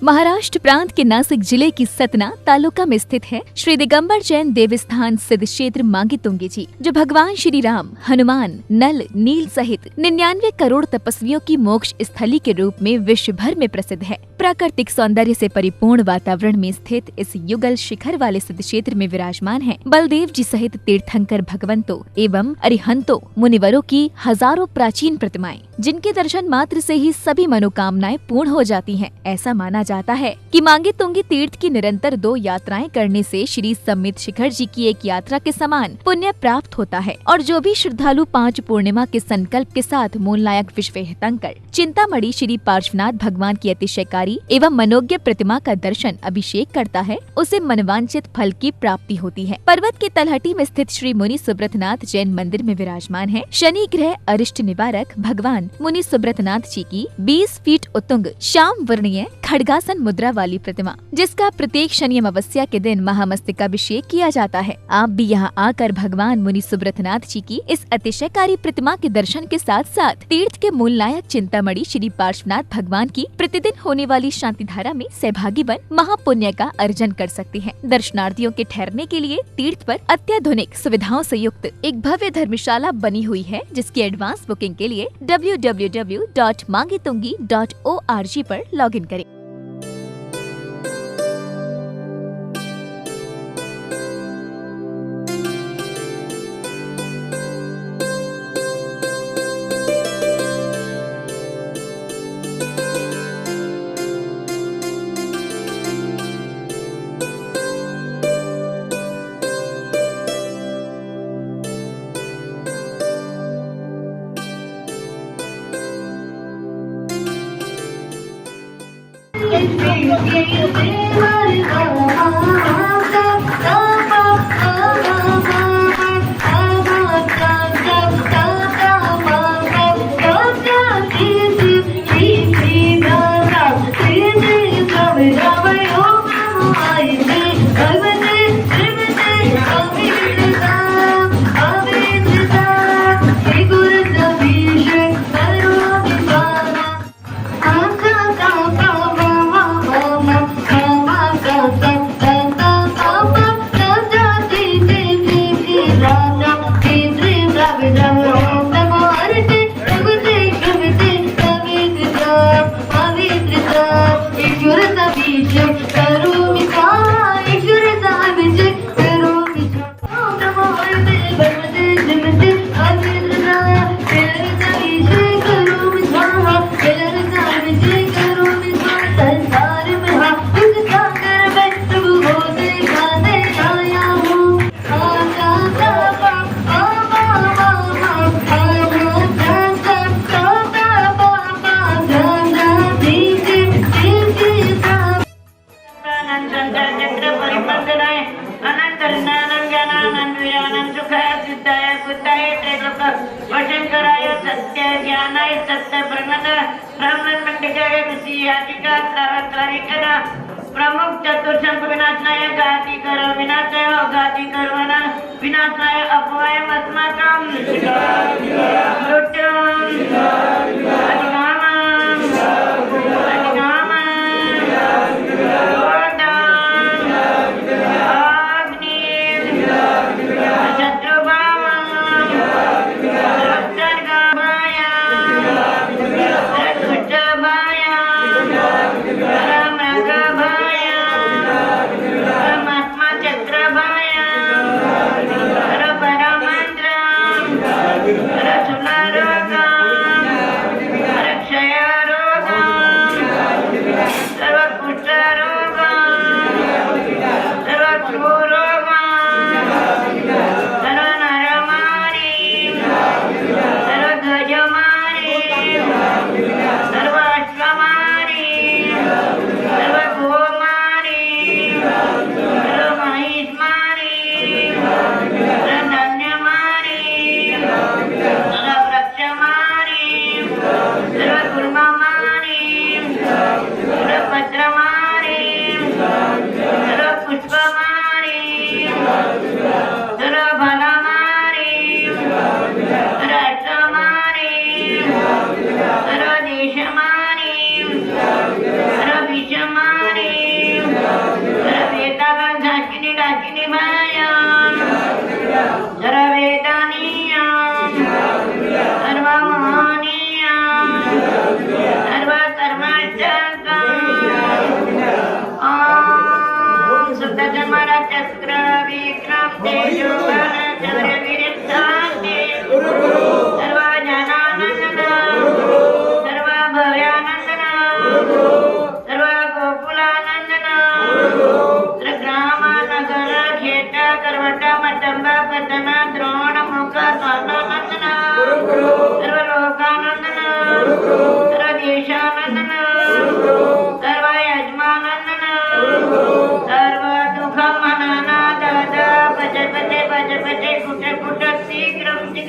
महाराष्ट्र प्रांत के नासिक जिले की सतना तालुका में स्थित है श्री दिगंबर जैन देवस्थान सिद्ध क्षेत्र मांगी तुंगी जी, जो भगवान श्री राम, हनुमान, नल, नील सहित 99 करोड़ तपस्वियों की मोक्ष स्थली के रूप में विश्व भर में प्रसिद्ध है। प्राकृतिक सौंदर्य से परिपूर्ण वातावरण में स्थित इस युगल शिखर वाले सिद्ध क्षेत्र में विराजमान है बलदेव जी सहित तीर्थंकर भगवंतों एवं अरिहंतों मुनिवरों की हजारों प्राचीन प्रतिमाएं, जिनके दर्शन मात्र से ही सभी मनोकामनाएं पूर्ण हो जाती हैं। ऐसा माना जाता है कि मांगी तुंगी तीर्थ की निरंतर 2 यात्राएं करने से श्री सम्मित शिखर जी की एक यात्रा के समान पुण्य प्राप्त होता है और जो भी श्रद्धालु 5 पूर्णिमा के संकल्प के साथ मूलनायक विश्व तीर्थंकर चिंतामणि श्री पार्श्वनाथ भगवान की अतिशयकारी एवं मनोज्ञ प्रतिमा का दर्शन अभिषेक करता है, उसे मनवांचित फल की प्राप्ति होती है। पर्वत के तलहटी में स्थित श्री मुनि सुब्रतनाथ जैन मंदिर में विराजमान है शनि ग्रह अरिष्ट निवारक भगवान मुनि सुब्रतनाथ जी की 20 फीट उत्तुंग श्याम वर्णीय खड्गासन मुद्रा वाली प्रतिमा, जिसका प्रत्येक शनि अमावस्या के दिन महामस्तकाभिषेक किया जाता है। आप भी यहाँ आकर भगवान मुनि सुब्रतनाथ जी की इस अतिशयकारी प्रतिमा के दर्शन के साथ साथ तीर्थ के मूल नायक चिंतामणि श्री पार्श्वनाथ भगवान की प्रतिदिन होने वाली शांति धारा में सहभागी बन महापुण्य का अर्जन कर सकते हैं। दर्शनार्थियों के ठहरने के लिए तीर्थ पर अत्याधुनिक सुविधाओं से युक्त एक भव्य धर्मशाला बनी हुई है, जिसकी एडवांस बुकिंग के लिए www.mangitungi.org पर लॉगिन करें। वशंकराय सत्य ज्ञानाय सत्य प्रमद ब्राह्मण मंडिकाय विषयाधिका त्राविकरा प्रमुख चतुर्शंक विनाशनाय घाती कर विनाशाय घाती कर्मणा विनाशाय अपवाय अस्माकं परमात्मा चक्रभाया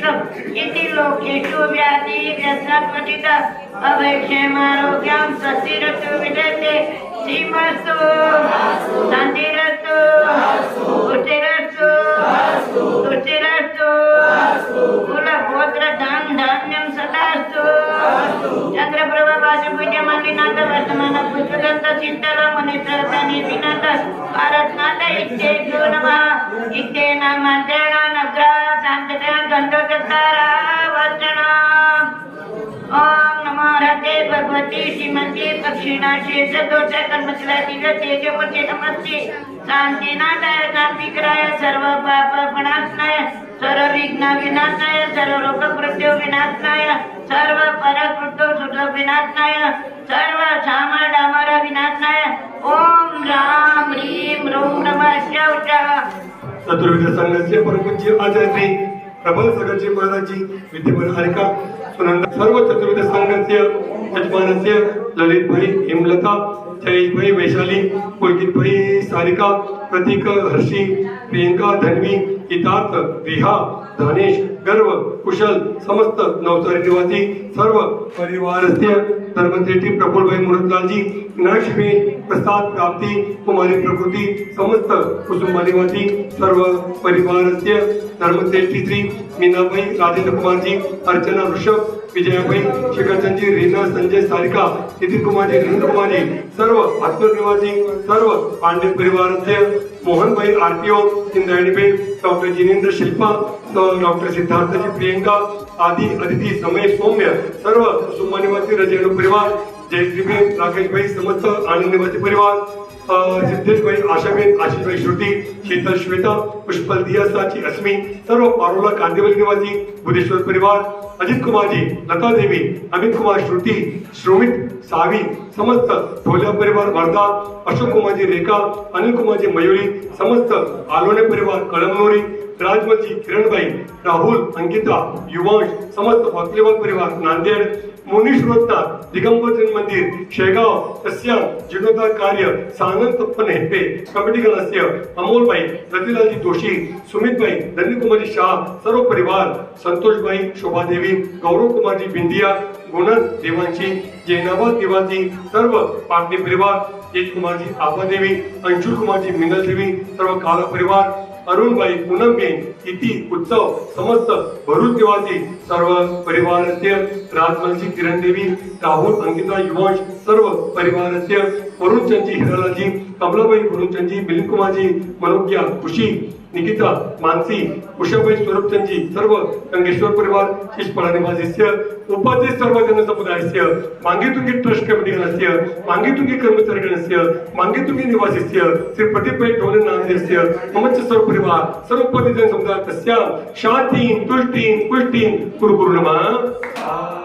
सर्वेषु इति लोकेषु व्याधि व्यसनत्वजित अभयक्षेमारोग्यं सस्तिरस्तु विजयते श्रीमस्तु शान्तिरस्तु पुष्टिरस्तु तुष्टिरस्तु कुलगोत्र धन धान्यं सदास्तु चंद्रप्रभा वासुपूज्यमालिनाथ वर्तमान पुष्पदत्त शीतल मुनित्रता निर्विनाथ भारतनाथ इत्येभ्यो नमः इत्येन मन्त्रेण नग्रा शान्तता गन्धोदत्तारा वचना ओम नमो हरते भगवती श्रीमती दक्षिणाक्षे सदोष कर्मचला दिव्य तेजोमते नमस्ते शांतिनाथाय शांतिकराय सर्व पाप विनाशनाय सर्व विघ्न विनाशनाय सर्व रोग प्रत्यो विनाशनाय सर्व परकृतो सुख विनाशनाय सर्व साम डामर विनाशनाय ओम राम ह्रीं ह्रूं नमः शिवाय चतुर्विध संघाचे परमपूज्य आचार्य प्रबल सगळचे महाराजी विद्यमान हरिका सुनंद सर्व चतुर्विध संघाचे यजमानाचे ललितभाई हेमलता जयेशभाई वैशाली पुलकितभाई सारिका प्रतीक हर्षी प्रियंका धन्वी हितार्थ विहा धनेश गर्व कुशल समस्त नवसारी निवासी सर्व परिवारस्य धर्मश्रेष्ठी प्रफुल्लभाई मुरतलालजी मीनाक्षी प्रसाद प्राप्ती कुमारी प्रकृती समस्त कुसुंबा निवासी सर्व परिवारस्य धर्मश्रेष्ठी श्री मीनाबाई राजेंद्र कुमारजी अर्चना ऋषभ विजयाबाई शिखरचंदजी रीना संजय सारिका नितीन कुमारजी नरेंद्र कुमारजी सर्व आत्मर निवासी सर्व पांडे परिवारस्य Mohanbhai RTO Indrayanibai doctor Jinendra Shilpa doctor Siddharthji Priyanka आदि अतिथी समय सौम्य सर्व कुसुंबा निवासी रजेणू परिवार जयश्रीबाई राकेशभाई समस्त आनंद निवासी परिवार सिद्धेशभाई आशाबेन आशिषभाई श्रुती शीतल श्वेता पुष्पल दिया साची अस्मी सर्व पारोला कांदिवली निवासी बुद्धेश्वर परिवार अजित कुमारजी लता देवी अमित कुमार श्रुती श्रोमित सावी समस्त ढोलिया परिवार वर्धा अशोक कुमारजी रेखा अनिल कुमारजी मयुरी समस्त आलोने परिवार कळमनोरी राजमलजी किरणबाई राहुल अंकिता युवांश समस्त वाकलेवाल परिवार नांदेड मोनिश रोजनाथ दिगंबर जैन मंदिर शेगाव सस्यान जीर्णोद्धार कार्य सानंद तप्पन हेप्पे कमिटी गणस्य अमोलबाई रतिलालजी जोशी सुमितबाई धन्यकुमारी शाह सर्व परिवार संतोषबाई शोभादेवी गौरव कुमारजी बिंदिया गुणन देवांशी जैनाबाद निवासी सर्व पाटणी परिवार तेज कुमारजी आबादेवी अंशुल कुमारजी मिनल देवी सर्व काला परिवार अरुणबाई पूनमबेन इति उत्सव समस्त भरूच निवासी सर्व परिवारस्य राजमलजी किरण देवी राहुल अंकिता युवांश सर्व परिवारस्य वरुणचंदजी हिरालालजी कमलाबाई वरुणचंदजी मिलिंद कुमारजी मनोज्ञा खुशी निकिता मानसी उषाबाई स्वरूपचंदजी सर्व गंगेश्वर परिवार शिषपाडा निवासीस्य उपाध्ये सर्व जनसमुदायस्य मांगेतुंगी ट्रस्ट कमिटी गणस्य मांगेतुंगी कर्मचारी गणस्य मांगेतुंगी निवासीस्य श्री प्रदीपभाई ढोले नांदेडस्य ममच सर्व परिवार सर्व उपाध्ये जनसमुदाय तस्यां शांति तुष्टि पुष्टि कुरु कुरु नमः